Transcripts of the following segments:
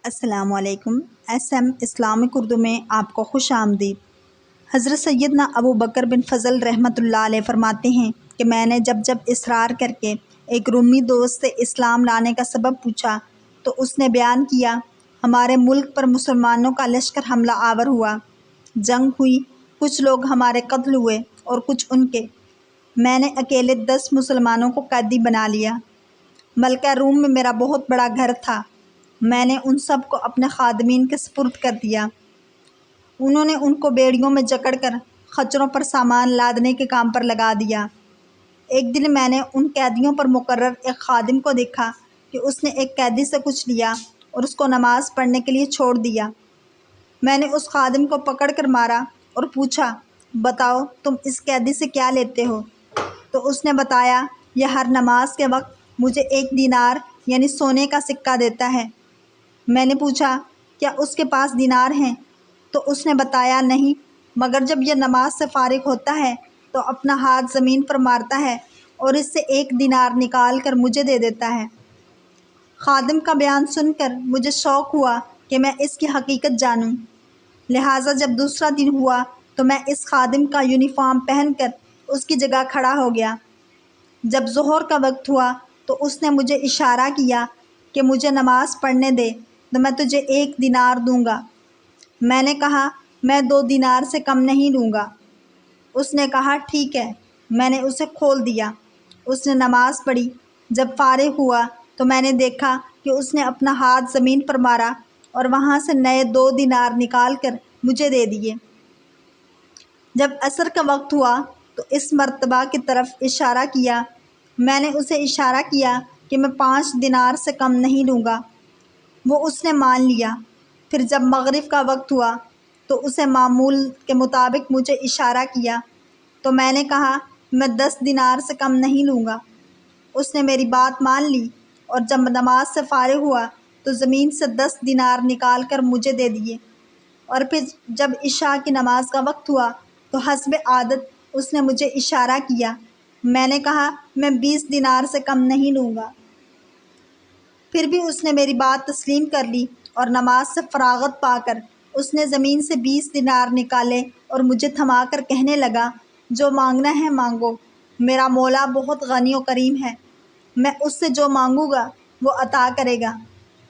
السلام علیکم۔ SM Islamic Urdu میں آپ کو خوش آمدید۔ حضرت سیدنا ابو بکر بن فضل رحمۃ اللہ علیہ فرماتے ہیں کہ میں نے جب اصرار کر کے ایک رومی دوست سے اسلام لانے کا سبب پوچھا تو اس نے بیان کیا، ہمارے ملک پر مسلمانوں کا لشکر حملہ آور ہوا، جنگ ہوئی، کچھ لوگ ہمارے قتل ہوئے اور کچھ ان کے۔ میں نے اکیلے 10 مسلمانوں کو قیدی بنا لیا۔ ملکہ روم میں میرا بہت بڑا گھر تھا، میں نے ان سب کو اپنے خادمین کے سپرد کر دیا۔ انہوں نے ان کو بیڑیوں میں جکڑ کر خچروں پر سامان لادنے کے کام پر لگا دیا۔ ایک دن میں نے ان قیدیوں پر مقرر ایک خادم کو دیکھا کہ اس نے ایک قیدی سے کچھ لیا اور اس کو نماز پڑھنے کے لیے چھوڑ دیا۔ میں نے اس خادم کو پکڑ کر مارا اور پوچھا، بتاؤ تم اس قیدی سے کیا لیتے ہو؟ تو اس نے بتایا، یہ ہر نماز کے وقت مجھے 1 دینار یعنی سونے کا سکہ دیتا ہے۔ میں نے پوچھا، کیا اس کے پاس دینار ہیں؟ تو اس نے بتایا، نہیں، مگر جب یہ نماز سے فارغ ہوتا ہے تو اپنا ہاتھ زمین پر مارتا ہے اور اس سے 1 دینار نکال کر مجھے دے دیتا ہے۔ خادم کا بیان سن کر مجھے شوق ہوا کہ میں اس کی حقیقت جانوں، لہٰذا جب دوسرا دن ہوا تو میں اس خادم کا یونیفارم پہن کر اس کی جگہ کھڑا ہو گیا۔ جب ظہر کا وقت ہوا تو اس نے مجھے اشارہ کیا کہ مجھے نماز پڑھنے دے تو میں تجھے 1 دینار دوں گا۔ میں نے کہا، میں 2 دینار سے کم نہیں لوں گا۔ اس نے کہا، ٹھیک ہے۔ میں نے اسے کھول دیا۔ اس نے نماز پڑھی۔ جب فارغ ہوا تو میں نے دیکھا کہ اس نے اپنا ہاتھ زمین پر مارا اور وہاں سے نئے 2 دینار نکال کر مجھے دے دیے۔ جب عصر کا وقت ہوا تو اس مرتبہ کی طرف اشارہ کیا۔ میں نے اسے اشارہ کیا کہ میں 5 دینار سے کم نہیں لوں گا۔ وہ اس نے مان لیا۔ پھر جب مغرب کا وقت ہوا تو اسے معمول کے مطابق مجھے اشارہ کیا تو میں نے کہا، میں 10 دینار سے کم نہیں لوں گا۔ اس نے میری بات مان لی اور جب نماز سے فارغ ہوا تو زمین سے 10 دینار نکال کر مجھے دے دیے۔ اور پھر جب عشاء کی نماز کا وقت ہوا تو حسب عادت اس نے مجھے اشارہ کیا۔ میں نے کہا، میں 20 دینار سے کم نہیں لوں گا۔ پھر بھی اس نے میری بات تسلیم کر لی اور نماز سے فراغت پا کر اس نے زمین سے 20 دینار نکالے اور مجھے تھما کر کہنے لگا، جو مانگنا ہے مانگو، میرا مولا بہت غنی و کریم ہے، میں اس سے جو مانگوں گا وہ عطا کرے گا۔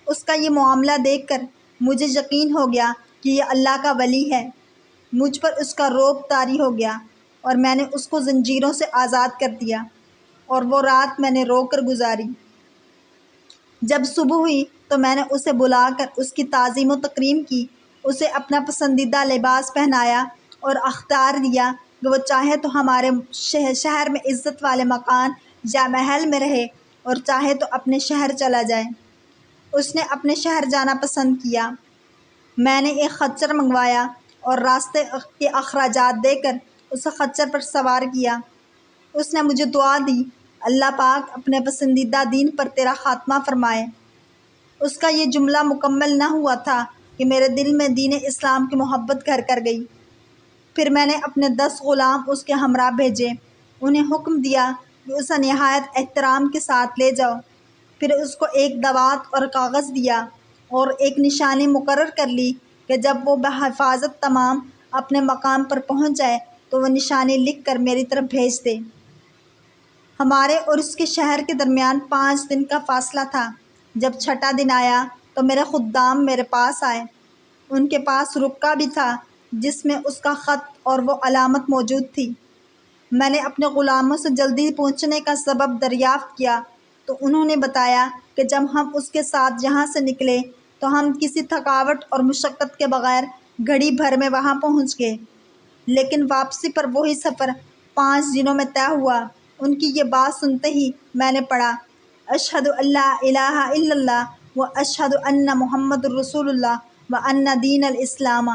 اس کا یہ معاملہ دیکھ کر مجھے یقین ہو گیا کہ یہ اللہ کا ولی ہے۔ مجھ پر اس کا رعب طاری ہو گیا اور میں نے اس کو زنجیروں سے آزاد کر دیا اور وہ رات میں نے رو کر گزاری۔ جب صبح ہوئی تو میں نے اسے بلا کر اس کی تعظیم و تکریم کی، اسے اپنا پسندیدہ لباس پہنایا اور اختیار دیا کہ وہ چاہے تو ہمارے شہر میں عزت والے مکان یا محل میں رہے اور چاہے تو اپنے شہر چلا جائے۔ اس نے اپنے شہر جانا پسند کیا۔ میں نے ایک خچر منگوایا اور راستے کے اخراجات دے کر اسے خچر پر سوار کیا۔ اس نے مجھے دعا دی، اللہ پاک اپنے پسندیدہ دین پر تیرا خاتمہ فرمائے۔ اس کا یہ جملہ مکمل نہ ہوا تھا کہ میرے دل میں دین اسلام کی محبت گھر کر گئی۔ پھر میں نے اپنے 10 غلام اس کے ہمراہ بھیجے، انہیں حکم دیا کہ اسے نہایت احترام کے ساتھ لے جاؤ۔ پھر اس کو ایک دوات اور کاغذ دیا اور ایک نشانی مقرر کر لی کہ جب وہ بحفاظت تمام اپنے مقام پر پہنچ جائے تو وہ نشانی لکھ کر میری طرف بھیج دے۔ ہمارے اور اس کے شہر کے درمیان 5 دن کا فاصلہ تھا۔ جب 6واں دن آیا تو میرے خدام میرے پاس آئے۔ ان کے پاس رکا بھی تھا جس میں اس کا خط اور وہ علامت موجود تھی۔ میں نے اپنے غلاموں سے جلدی پہنچنے کا سبب دریافت کیا تو انہوں نے بتایا کہ جب ہم اس کے ساتھ یہاں سے نکلے تو ہم کسی تھکاوٹ اور مشقت کے بغیر گھڑی بھر میں وہاں پہنچ گئے، لیکن واپسی پر وہی سفر 5 دنوں میں طے ہوا۔ ان کی یہ بات سنتے ہی میں نے پڑھا، اشہد ان لا الہ الا اللہ و اشہد ان محمد الرسول اللہ و ان دین الاسلام۔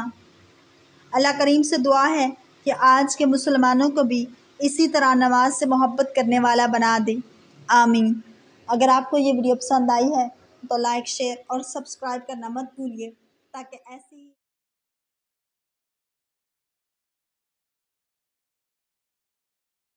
اللہ کریم سے دعا ہے کہ آج کے مسلمانوں کو بھی اسی طرح نماز سے محبت کرنے والا بنا دے، آمین۔ اگر آپ کو یہ ویڈیو پسند آئی ہے تو لائک، شیئر اور سبسکرائب کرنا مت بھولیے تاکہ ایسی